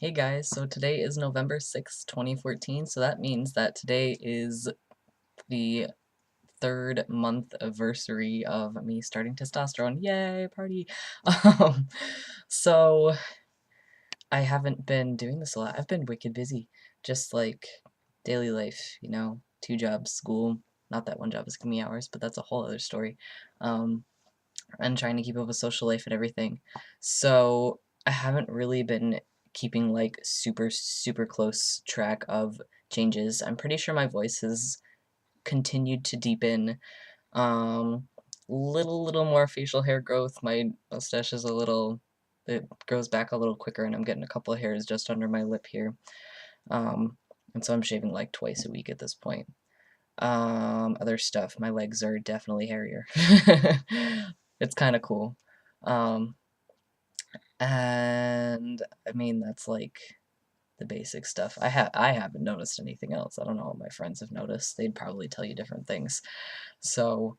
Hey guys, so today is November 6th, 2014, so that means that today is the third month anniversary of me starting testosterone. Yay, party! Um, so I haven't been doing this a lot. I've been wicked busy, just like daily life, two jobs, school. Not that one job is giving me hours, but that's a whole other story. Um, and trying to keep up with social life and everything. So I haven't really been keeping like super close track of changes. I'm pretty sure my voice has continued to deepen. Little more facial hair growth. My mustache is it grows back a little quicker, and I'm getting a couple of hairs just under my lip here. Um, and so I'm shaving like twice a week at this point. Other stuff. My legs are definitely hairier. It's kind of cool. Um, and I mean, that's like the basic stuff. I haven't noticed anything else. I don't know what my friends have noticed. They'd probably tell you different things. So,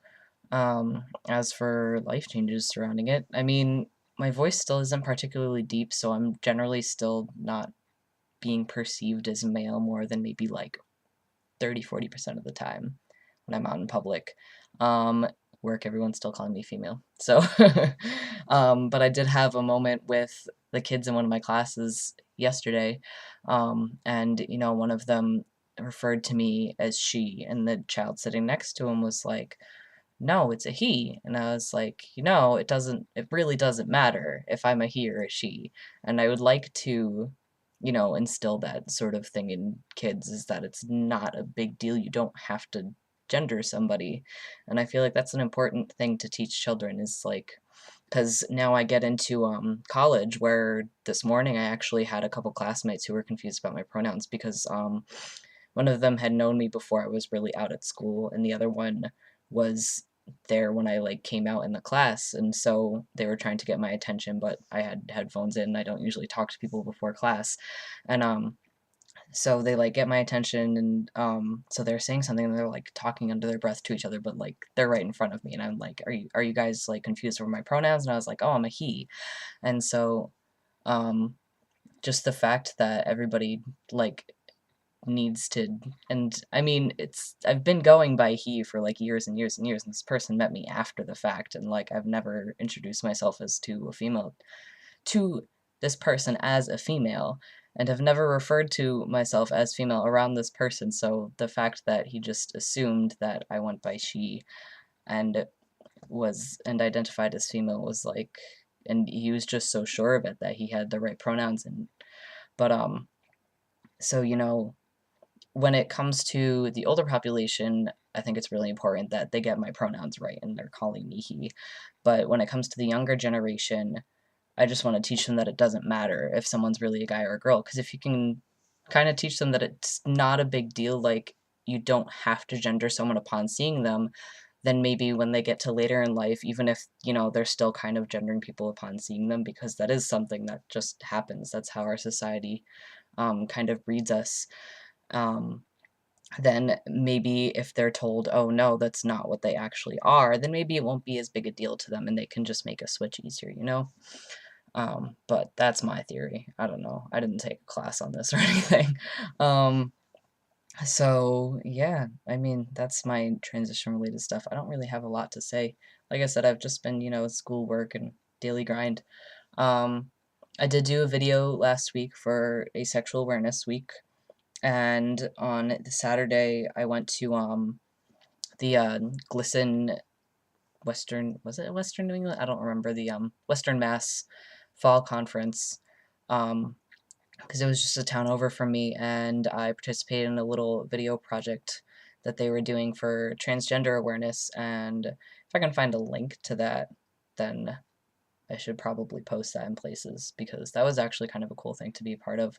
as for life changes surrounding it, I mean, my voice still isn't particularly deep, so I'm generally still not being perceived as male more than maybe like 30-40% of the time when I'm out in public. Um, Work, everyone's still calling me female. So, but I did have a moment with the kids in one of my classes yesterday, and one of them referred to me as she, and the child sitting next to him was like, "No, it's a he," and I was like, it really doesn't matter if I'm a he or a she, and I would like to instill that sort of thing in kids, is that it's not a big deal. You don't have to gender somebody. And I feel like that's an important thing to teach children, is like, because now I get into college, where this morning I actually had a couple classmates who were confused about my pronouns because one of them had known me before I was really out at school, and the other one was there when I like came out in the class, and so they were trying to get my attention, but I had headphones in. I don't usually talk to people before class, and so they like get my attention, and so they're saying something, and they're like talking under their breath to each other, but like they're right in front of me, and I'm like, are you guys like confused over my pronouns? And I was like, oh, I'm a he. And so um just the fact that everybody like needs to, and I mean, I've been going by he for like years and years and years, and this person met me after the fact, and like I've never introduced myself as to a female to this person as a female, and have never referred to myself as female around this person. So the fact that he just assumed that I went by she and identified as female was like, and he was just so sure of it that he had the right pronouns. And but so when it comes to the older population, I think it's really important that they get my pronouns right and they're calling me he. But when it comes to the younger generation, I just want to teach them that it doesn't matter if someone's really a guy or a girl. Because if you can kind of teach them that it's not a big deal, like you don't have to gender someone upon seeing them, then maybe when they get to later in life, even if, they're still kind of gendering people upon seeing them, because that is something that just happens. That's how our society kind of breeds us. Um, then maybe if they're told, oh no, that's not what they actually are, then maybe it won't be as big a deal to them and they can just make a switch easier. But that's my theory. I don't know. I didn't take a class on this or anything. Um, so yeah, I mean, that's my transition related stuff. I don't really have a lot to say. Like I said, I've just been, school work and daily grind. Um, I did do a video last week for Asexual Awareness Week, and on the Saturday I went to the Glisten Western, was it Western New England? I don't remember, the Western Mass Fall Conference, because it was just a town over from me, and I participated in a little video project that they were doing for transgender awareness. And if I can find a link to that, then I should probably post that in places, because that was actually kind of a cool thing to be a part of.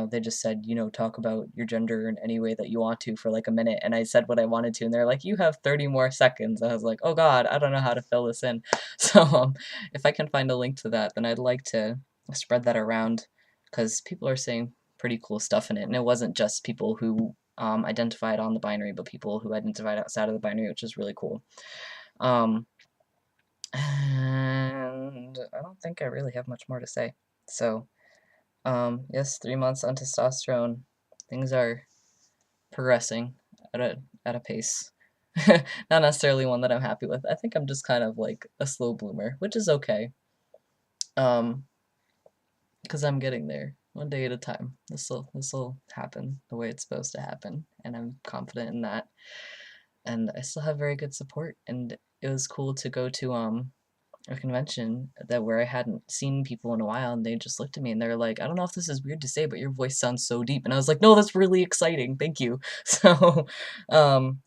They just said, talk about your gender in any way that you want to for like a minute, and I said what I wanted to, and they're like, you have 30 more seconds. I was like, oh god, I don't know how to fill this in. So if I can find a link to that, then I'd like to spread that around, because people are saying pretty cool stuff in it, and it wasn't just people who identified on the binary, but people who identified outside of the binary, which is really cool. And I don't think I really have much more to say. So, Yes, 3 months on testosterone. Things are progressing at a pace. Not necessarily one that I'm happy with. I think I'm just kind of like a slow bloomer, which is okay. Um, because I'm getting there one day at a time. This'll happen the way it's supposed to happen, and I'm confident in that. And I still have very good support, and it was cool to go to a convention that where I hadn't seen people in a while, and they just looked at me and they're like, "I don't know if this is weird to say, but your voice sounds so deep." And I was like, "No, that's really exciting. Thank you." So,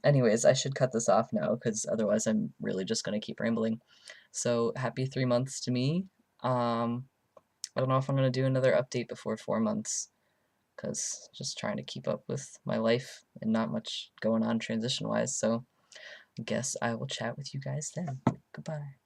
anyways, I should cut this off now because otherwise I'm really just gonna keep rambling. So, happy 3 months to me. Um, I don't know if I'm gonna do another update before 4 months because just trying to keep up with my life and not much going on transition wise. So, I guess I will chat with you guys then. Goodbye.